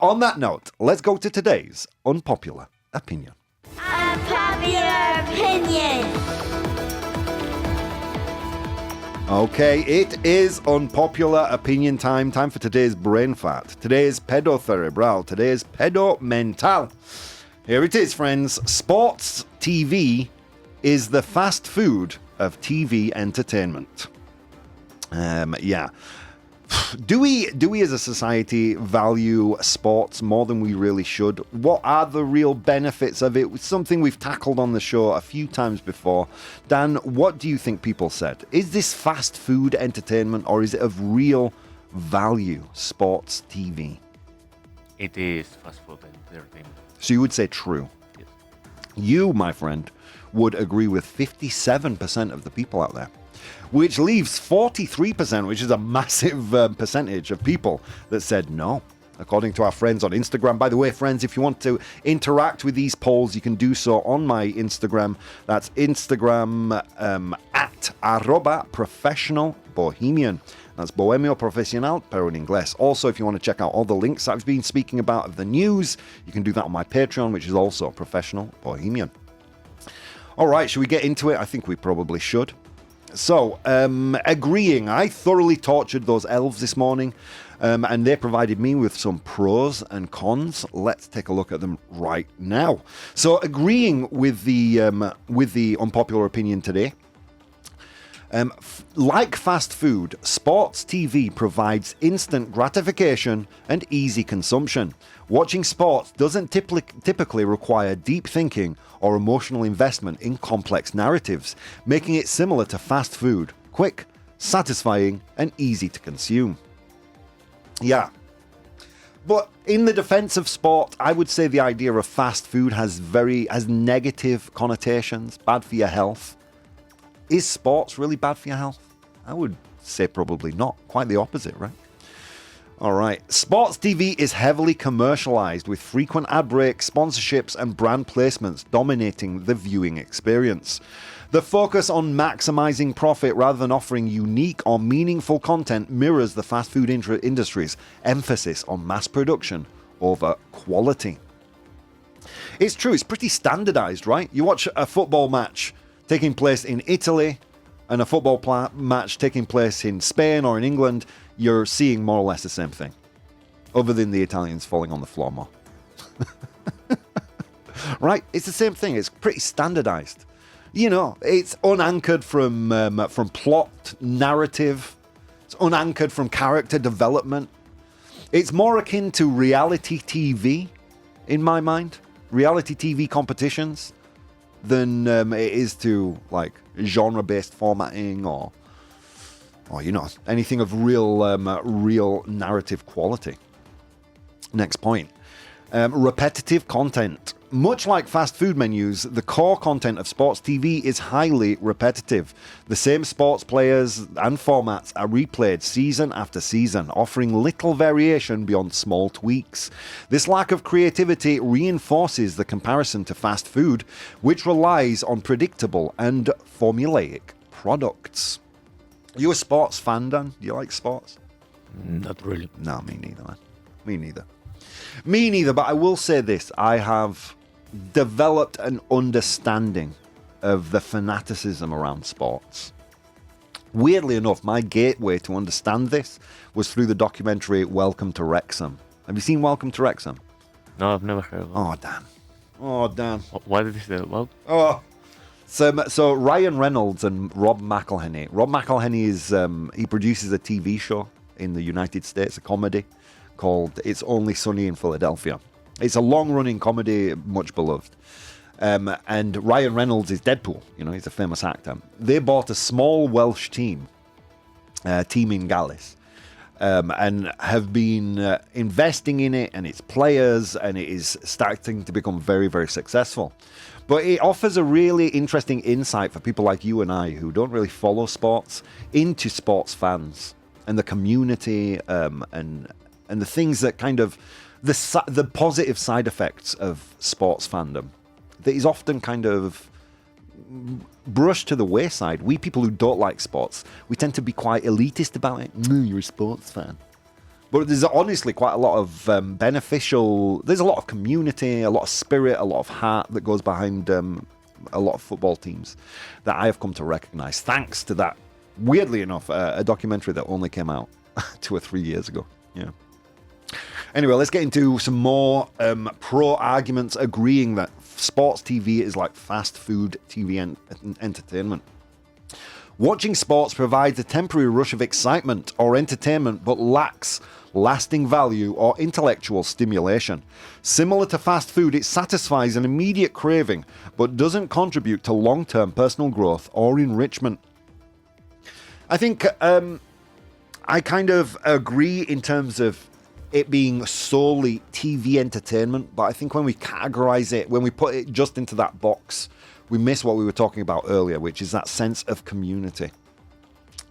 On that note, let's go to today's unpopular opinion. Unpopular opinion. Okay, it is unpopular opinion time. Time for today's brain fat. Today's pedocerebral. Today's pedomental. Here it is, friends. Sports TV is the fast food of TV entertainment. Yeah. Do we as a society value sports more than we really should? What are the real benefits of it? It's something we've tackled on the show a few times before. Dan, what do you think people said? Is this fast food entertainment or is it of real value, sports TV? It is fast food entertainment. So you would say true. Yes. You, my friend, would agree with 57% of the people out there, which leaves 43%, which is a massive percentage of people that said no, according to our friends on Instagram. By the way, friends, if you want to interact with these polls, you can do so on my Instagram. That's Instagram at @professionalbohemian. That's Bohemio Profesional, pero en inglés. Also, if you want to check out all the links I've been speaking about of the news, you can do that on my Patreon, which is also Professional Bohemian. All right, should we get into it? I think we probably should. So, agreeing, I thoroughly tortured those elves this morning, and they provided me with some pros and cons. Let's take a look at them right now. So, agreeing with the unpopular opinion today, like fast food, sports TV provides instant gratification and easy consumption. Watching sports doesn't typically require deep thinking or emotional investment in complex narratives, making it similar to fast food, quick, satisfying, and easy to consume. Yeah. But in the defense of sport, I would say the idea of fast food has negative connotations, bad for your health. Is sports really bad for your health? I would say probably not. Quite the opposite, right? All right. Sports TV is heavily commercialized with frequent ad breaks, sponsorships, and brand placements dominating the viewing experience. The focus on maximizing profit rather than offering unique or meaningful content mirrors the fast food industry's emphasis on mass production over quality. It's true, it's pretty standardized, right? You watch a football match taking place in Italy and a football match taking place in Spain or in England, you're seeing more or less the same thing, other than the Italians falling on the floor more. Right? It's the same thing. It's pretty standardized. You know, it's unanchored from plot narrative. It's unanchored from character development. It's more akin to reality TV, in my mind. Reality TV competitions. Than it is to like genre-based formatting or you know, anything of real narrative quality. Next point. Repetitive content. Much like fast food menus, the core content of sports TV is highly repetitive. The same sports players and formats are replayed season after season, offering little variation beyond small tweaks. This lack of creativity reinforces the comparison to fast food, which relies on predictable and formulaic products. Are you a sports fan, Dan? Do you like sports? Not really. No, me neither, man. Me neither, but I will say this. I have developed an understanding of the fanaticism around sports. Weirdly enough, my gateway to understand this was through the documentary Welcome to Wrexham. Have you seen Welcome to Wrexham? No, I've never heard of it. Oh, Dan. What is it about? Oh. So Ryan Reynolds and Rob McElhenney. Rob McElhenney is he produces a TV show in the United States, a comedy called It's Only Sunny in Philadelphia. It's a long-running comedy, much beloved. And Ryan Reynolds is Deadpool. You know, he's a famous actor. They bought a small Welsh team in Gales, and have been investing in it and its players, and it is starting to become very, very successful. But it offers a really interesting insight for people like you and I who don't really follow sports into sports fans and the community, and the things that kind of the positive side effects of sports fandom that is often kind of brushed to the wayside. We people who don't like sports, we tend to be quite elitist about it. You're a sports fan. But there's honestly quite a lot of there's a lot of community, a lot of spirit, a lot of heart that goes behind a lot of football teams that I have come to recognize thanks to that, weirdly enough, a documentary that only came out 2 or 3 years ago. Yeah. Anyway, let's get into some more pro arguments agreeing that sports TV is like fast food TV entertainment. Watching sports provides a temporary rush of excitement or entertainment but lacks lasting value or intellectual stimulation. Similar to fast food, it satisfies an immediate craving but doesn't contribute to long-term personal growth or enrichment. I think I kind of agree in terms of it being solely TV entertainment, but I think when we categorize it, when we put it just into that box, we miss what we were talking about earlier, which is that sense of community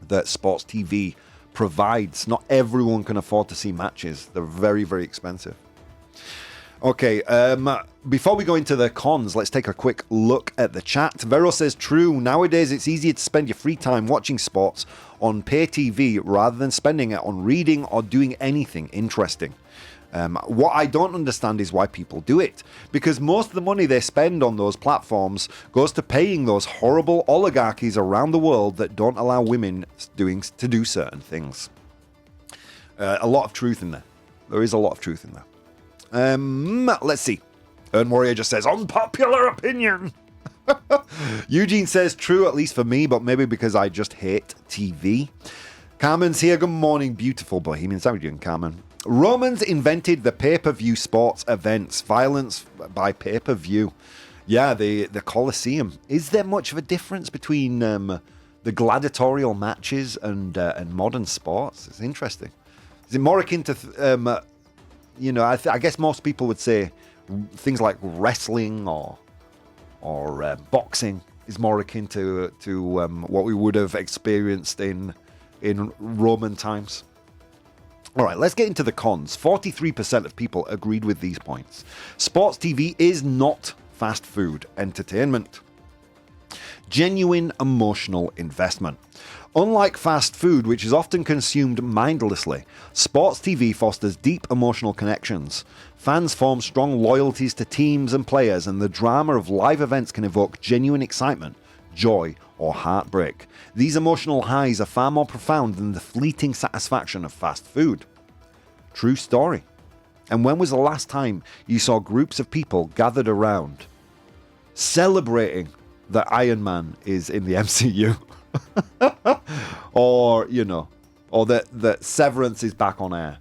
that sports TV provides. Not everyone can afford to see matches. They're very, very expensive. Okay, before we go into the cons, let's take a quick look at the chat. Vero says, true, nowadays it's easier to spend your free time watching sports on pay TV rather than spending it on reading or doing anything interesting. What I don't understand is why people do it, because most of the money they spend on those platforms goes to paying those horrible oligarchies around the world that don't allow women to do certain things. A lot of truth in there. There is a lot of truth in there. Let's see. Earn Warrior just says, unpopular opinion. Eugene says, true, at least for me, but maybe because I just hate TV. Carmen's here. Good morning, beautiful Bohemians. How are you doing, Carmen? Romans invented the pay-per-view sports events. Violence by pay-per-view. Yeah, the Colosseum. Is there much of a difference between the gladiatorial matches and modern sports? It's interesting. Is it more akin to, I guess most people would say things like wrestling or boxing is more akin to what we would have experienced in Roman times. All right, let's get into the cons. 43% of people agreed with these points. Sports TV is not fast food entertainment. Genuine emotional investment. Unlike fast food, which is often consumed mindlessly, sports TV fosters deep emotional connections. Fans form strong loyalties to teams and players, and the drama of live events can evoke genuine excitement, joy, or heartbreak. These emotional highs are far more profound than the fleeting satisfaction of fast food. True story. And when was the last time you saw groups of people gathered around celebrating that Iron Man is in the MCU? or that Severance is back on air.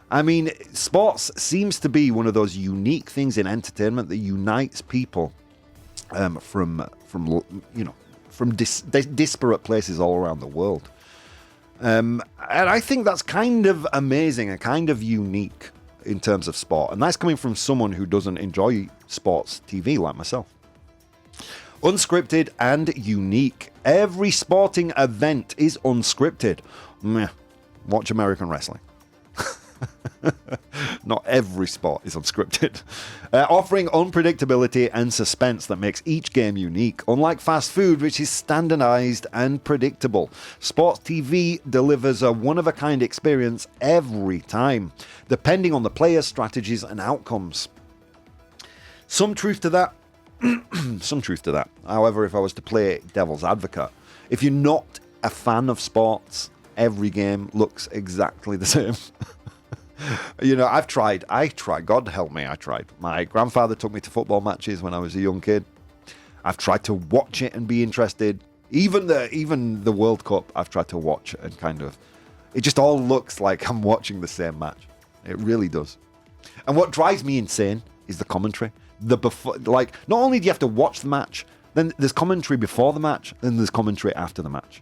I mean, sports seems to be one of those unique things in entertainment that unites people from disparate places all around the world. And I think that's kind of amazing and kind of unique in terms of sport. And that's coming from someone who doesn't enjoy sports TV like myself. Unscripted and unique. Every sporting event is unscripted. Meh. Watch American wrestling. Not every sport is unscripted. Offering unpredictability and suspense that makes each game unique. Unlike fast food, which is standardized and predictable, sports TV delivers a one-of-a-kind experience every time, depending on the players' strategies and outcomes. Some truth to that. Some truth to that. However, if I was to play devil's advocate, if you're not a fan of sports, every game looks exactly the same. I've tried. God help me, I tried. My grandfather took me to football matches when I was a young kid. I've tried to watch it and be interested. Even the World Cup, I've tried to watch and it just all looks like I'm watching the same match. It really does. And what drives me insane is the commentary. Not only do you have to watch the match, then there's commentary before the match, then there's commentary after the match.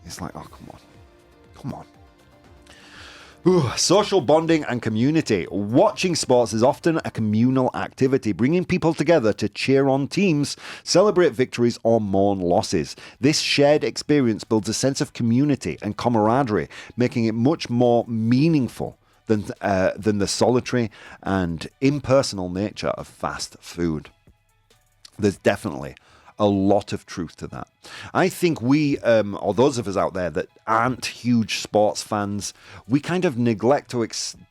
It's like, oh, come on. Ooh, social bonding and community. Watching sports is often a communal activity, bringing people together to cheer on teams, celebrate victories, or mourn losses. This shared experience builds a sense of community and camaraderie, making it much more meaningful than the solitary and impersonal nature of fast food. There's definitely a lot of truth to that. I think we, or those of us out there that aren't huge sports fans, we kind of neglect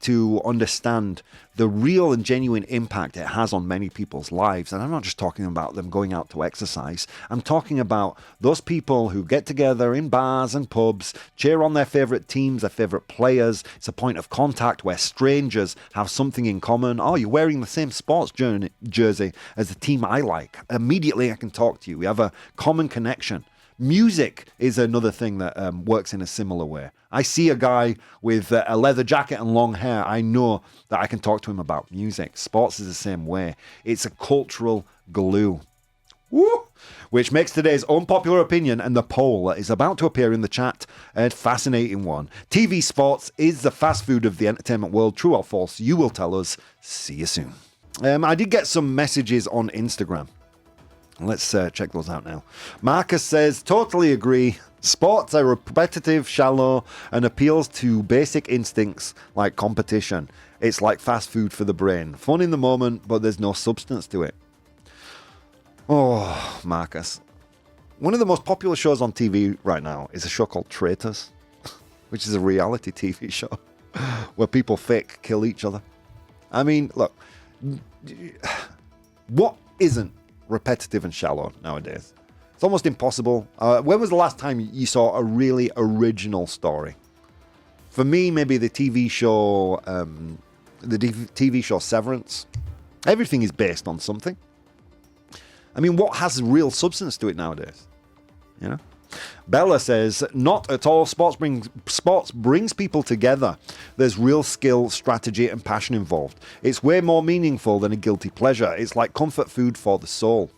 to understand the real and genuine impact it has on many people's lives. And I'm not just talking about them going out to exercise. I'm talking about those people who get together in bars and pubs, cheer on their favourite teams, their favourite players. It's a point of contact where strangers have something in common. Oh, you're wearing the same sports jersey as the team I like. Immediately I can talk to you. We have a common connection. Music is another thing that works in a similar way. I see a guy with a leather jacket and long hair. I know that I can talk to him about music. Sports is the same way. It's a cultural glue. Woo! Which makes today's unpopular opinion and the poll that is about to appear in the chat a fascinating one. TV sports is the fast food of the entertainment world. True or false? You will tell us. See you soon. I did get some messages on Instagram. Let's check those out now. Marcus says, totally agree. Sports are repetitive, shallow, and appeals to basic instincts like competition. It's like fast food for the brain. Fun in the moment, but there's no substance to it. Oh, Marcus. One of the most popular shows on TV right now is a show called Traitors, which is a reality TV show where people fake kill each other. I mean, look, what isn't repetitive and shallow nowadays? It's almost impossible. When was the last time you saw a really original story? For me, maybe the TV show, TV show Severance. Everything is based on something. I mean, what has real substance to it nowadays? You know. Bella says, not at all. Sports brings people together. There's real skill, strategy, and passion involved. It's way more meaningful than a guilty pleasure. It's like comfort food for the soul.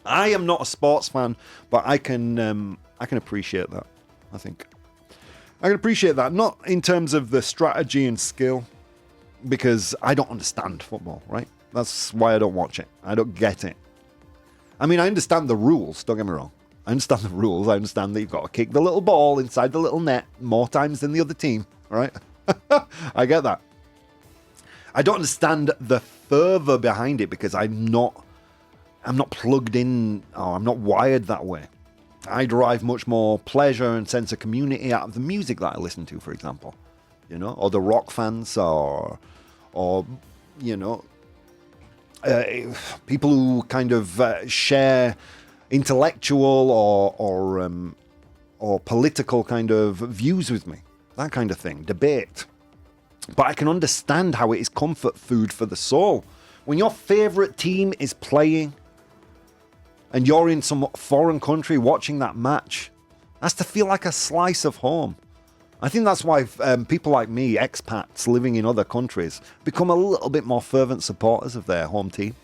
I am not a sports fan, but I can appreciate that. I think I can appreciate that, not in terms of the strategy and skill, because I don't understand football. Right? That's why I don't watch it. I don't get it. I mean, I understand the rules. Don't get me wrong. I understand the rules. I understand that you've got to kick the little ball inside the little net more times than the other team. All right? I get that. I don't understand the fervor behind it because I'm not plugged in, or I'm not wired that way. I derive much more pleasure and sense of community out of the music that I listen to, for example. You know, or the rock fans, or you know, people who kind of share intellectual or political kind of views with me, that kind of thing, debate. But I can understand how it is comfort food for the soul. When your favorite team is playing and you're in some foreign country watching that match, that's to feel like a slice of home. I think that's why people like me, expats living in other countries, become a little bit more fervent supporters of their home team.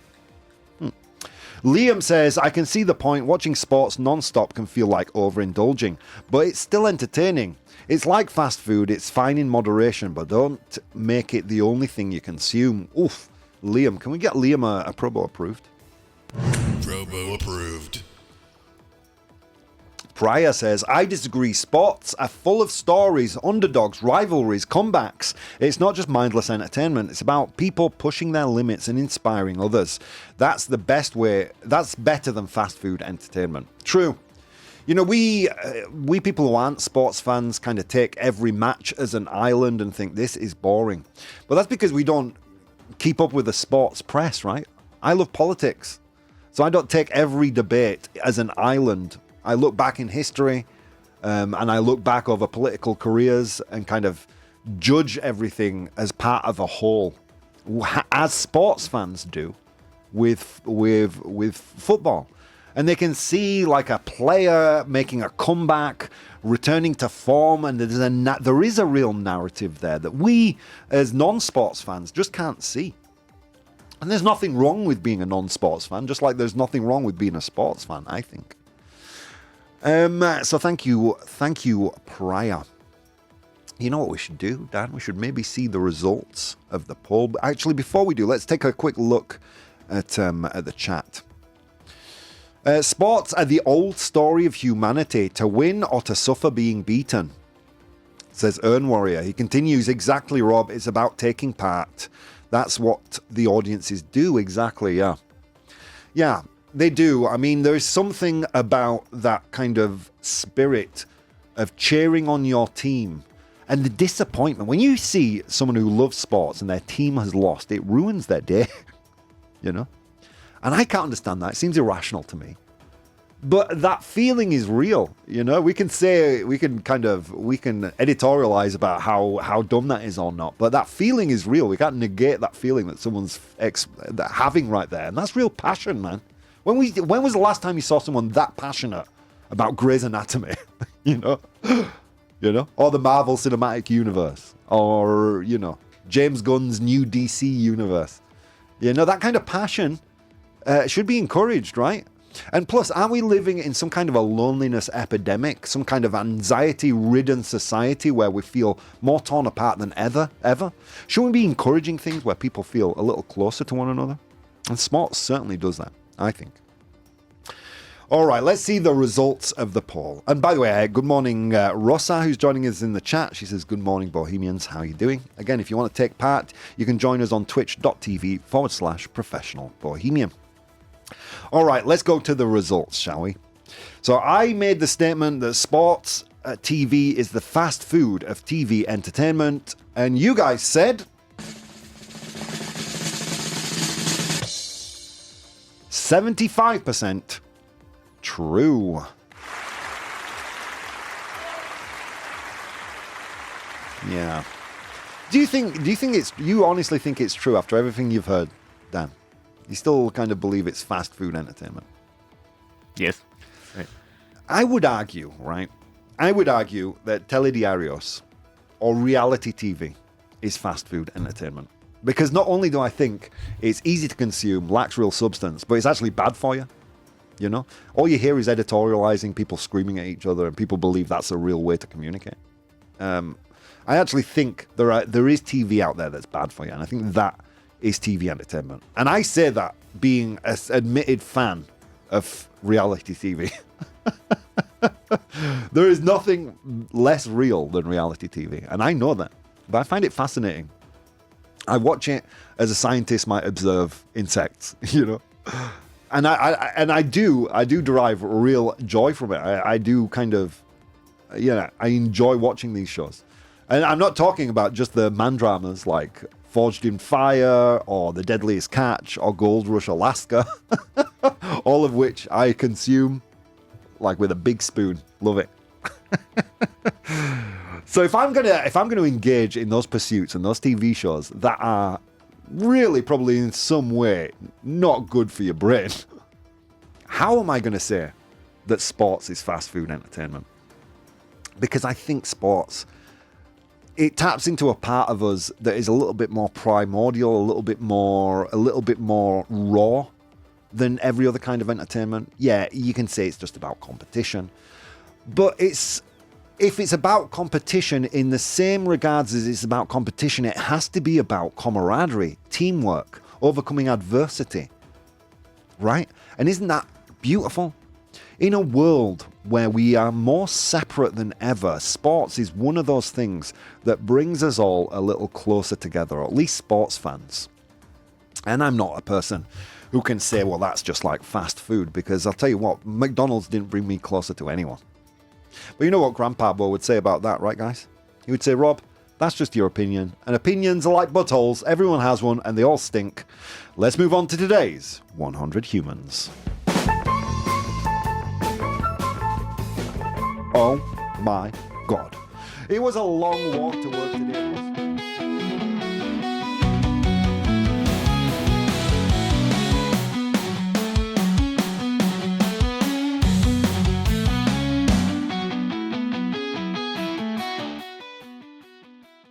Liam says, I can see the point. Watching sports non-stop can feel like overindulging, but it's still entertaining. It's like fast food. It's fine in moderation, but don't make it the only thing you consume. Oof. Liam, can we get Liam a Proboh approved? Proboh approved. Pryor says, I disagree. Sports are full of stories, underdogs, rivalries, comebacks. It's not just mindless entertainment. It's about people pushing their limits and inspiring others. That's the best way. That's better than fast food entertainment. True. You know, we people who aren't sports fans kind of take every match as an island and think this is boring. But that's because we don't keep up with the sports press, right? I love politics. So I don't take every debate as an island. I look back in history and I look back over political careers and kind of judge everything as part of a whole, as sports fans do with football. And they can see like a player making a comeback, returning to form, and there is a real narrative there that we as non-sports fans just can't see. And there's nothing wrong with being a non-sports fan, just like there's nothing wrong with being a sports fan, I think. So thank you, Pryor. You know what we should do, Dan? We should maybe see the results of the poll. Actually, before we do, let's take a quick look at the chat. Sports are the old story of humanity, to win or to suffer being beaten, says Earn Warrior. He continues, exactly, Rob. It's about taking part. That's what the audiences do, exactly, yeah. Yeah. They do. I mean, there's something about that kind of spirit of cheering on your team and the disappointment. When you see someone who loves sports and their team has lost, it ruins their day, you know? And I can't understand that. It seems irrational to me. But that feeling is real, you know? We can editorialize about how dumb that is or not, but that feeling is real. We can't negate that feeling that someone's having right there. And that's real passion, man. When was the last time you saw someone that passionate about Grey's Anatomy? you know, or the Marvel Cinematic Universe, or James Gunn's new DC universe. That kind of passion should be encouraged, right? And plus, are we living in some kind of a loneliness epidemic, some kind of anxiety-ridden society where we feel more torn apart than ever? Should we be encouraging things where people feel a little closer to one another? And sports certainly does that, I think. All right, let's see the results of the poll. And by the way, good morning, Rosa, who's joining us in the chat. She says, good morning, Bohemians. How are you doing? Again, if you want to take part, you can join us on twitch.tv/professional bohemian. All right, let's go to the results, shall we? So I made the statement that sports TV is the fast food of TV entertainment, and you guys said 75% true. Yeah. Do you honestly think it's true after everything you've heard, Dan? You still kind of believe it's fast food entertainment? Yes. Right. I would argue that telediarios or reality TV is fast food entertainment. Because not only do I think it's easy to consume, lacks real substance, but it's actually bad for you. All you hear is editorializing, people screaming at each other, and people believe that's a real way to communicate. I actually think there is TV out there that's bad for you, and I think that is TV entertainment. And I say that being an admitted fan of reality TV. There is nothing less real than reality TV, and I know that, but I find it fascinating. I watch it as a scientist might observe insects, and I do derive real joy from it. I do kind of, I enjoy watching these shows, and I'm not talking about just the man dramas like Forged in Fire or The Deadliest Catch or Gold Rush Alaska, all of which I consume like with a big spoon. Love it. So if I'm gonna engage in those pursuits and those TV shows that are really probably in some way not good for your brain, how am I gonna say that sports is fast food entertainment? Because I think sports, it taps into a part of us that is a little bit more primordial, a little bit more raw than every other kind of entertainment. Yeah, you can say it's just about competition, but if it's about competition in the same regards as it's about competition, it has to be about camaraderie, teamwork, overcoming adversity, right? And isn't that beautiful? In a world where we are more separate than ever, sports is one of those things that brings us all a little closer together, or at least sports fans. And I'm not a person who can say, well, that's just like fast food, because I'll tell you what, McDonald's didn't bring me closer to anyone. But you know what Grandpa Bo would say about that, right, guys? He would say, Rob, that's just your opinion, and opinions are like buttholes. Everyone has one, and they all stink. Let's move on to today's 100 Humans. Oh my God. It was a long walk to work today.